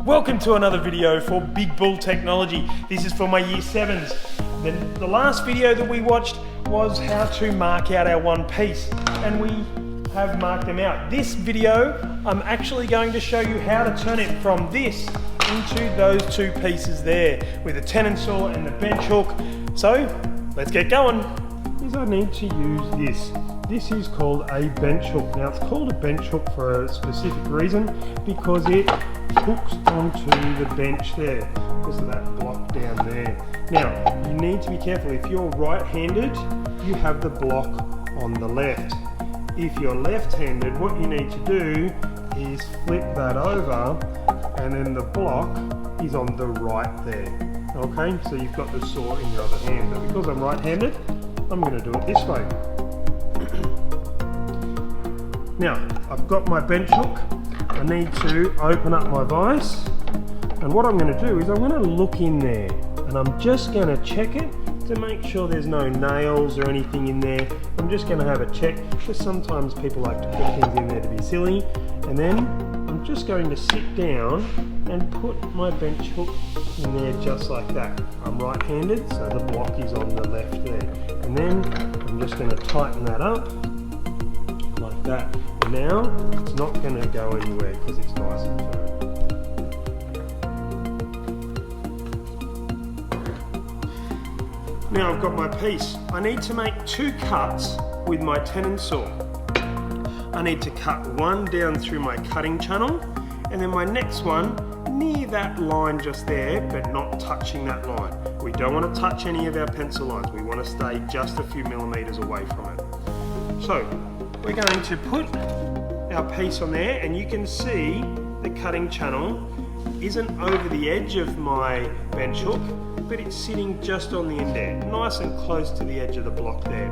Welcome to another video for Big Bull Technology. This is for my Year 7s. The last video that we watched was how to mark out our one piece, and we have marked them out. This video, I'm actually going to show you how to turn it from this into those two pieces there with the Tennon Saw and the bench hook. So let's get going. I need to use this. This is called a bench hook. Now it's called a bench hook for a specific reason, because it hooks onto the bench there because of that block down there. Now you need to be careful. If you're right-handed, you have the block on the left. If you're left-handed, what you need to do is flip that over, and then the block is on the right there. Okay, so you've got the saw in your other hand, but because I'm right-handed, I'm going to do it this way. Now, I've got my bench hook. I need to open up my vise, and what I'm going to do is I'm going to look in there, and I'm just going to check it to make sure there's no nails or anything in there. I'm just going to have a check, because sometimes people like to put things in there to be silly. And then I'm just going to sit down and put my bench hook in there just like that. I'm right-handed, so the block is on the left there. And then I'm just going to tighten that up like that. And now it's not going to go anywhere because it's nice and firm. Now I've got my piece. I need to make two cuts with my Tennon Saw. I need to cut one down through my cutting channel, and then my next one near that line just there, but not touching that line. We don't want to touch any of our pencil lines. We want to stay just a few millimeters away from it. So we're going to put our piece on there, and you can see the cutting channel isn't over the edge of my bench hook, but it's sitting just on the end there, nice and close to the edge of the block there.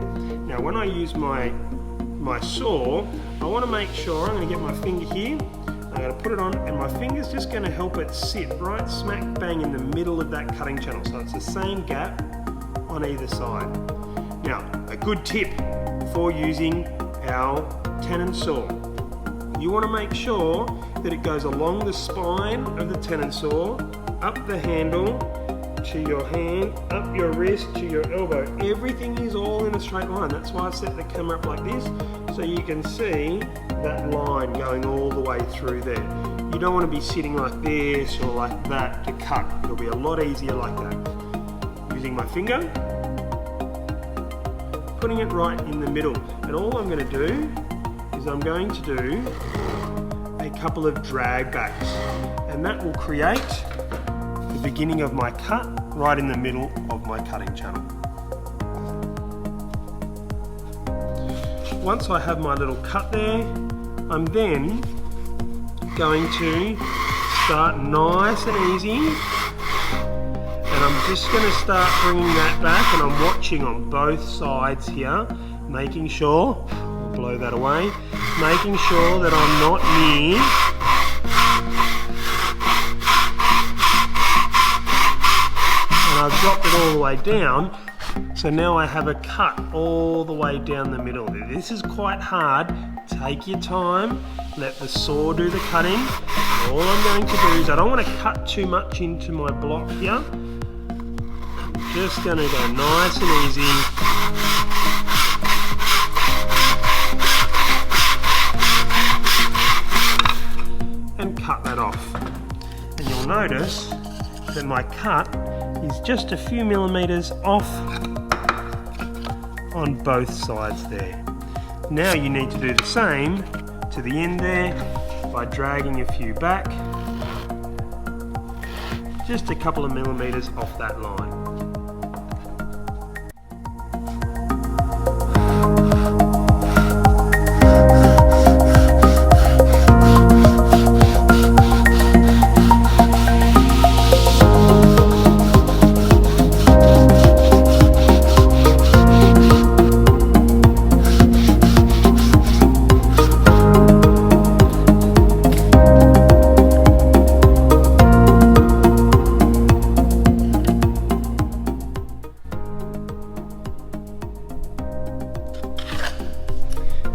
Now when I use my saw, I want to make sure, I'm going to get my finger here, I'm going to put it on, and my finger's just going to help it sit right smack bang in the middle of that cutting channel, so it's the same gap on either side. Now, a good tip for using our Tennon Saw. You want to make sure that it goes along the spine of the Tennon Saw, up the handle, to your hand, up your wrist, to your elbow. Everything is all in a straight line. That's why I set the camera up like this, so you can see that line going all the way through there. You don't want to be sitting like this or like that to cut. It'll be a lot easier like that. Using my finger, putting it right in the middle. And all I'm going to do is I'm going to do a couple of drag backs, and that will create the beginning of my cut right in the middle of my cutting channel. Once I have my little cut there, I'm then going to start nice and easy, and I'm just going to start bringing that back, and I'm watching on both sides here, making sure, I'll blow that away, making sure that I'm not near I've dropped it all the way down, so now I have a cut all the way down the middle. This is quite hard. Take your time, let the saw do the cutting. And all I'm going to do is, I don't want to cut too much into my block here. I'm just going to go nice and easy. And cut that off. And you'll notice that my cut is just a few millimeters off on both sides there. Now you need to do the same to the end there by dragging a few back, just a couple of millimeters off that line.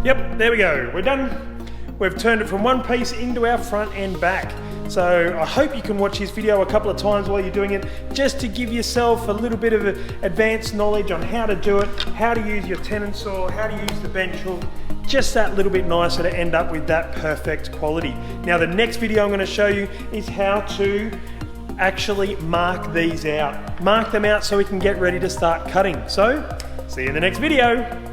Yep, there we go, we're done. We've turned it from one piece into our front and back. So I hope you can watch his video a couple of times while you're doing it, just to give yourself a little bit of advanced knowledge on how to do it, how to use your tenon saw, how to use the bench hook, just that little bit nicer to end up with that perfect quality. Now the next video I'm going to show you is how to actually mark these out. Mark them out so we can get ready to start cutting. So, see you in the next video.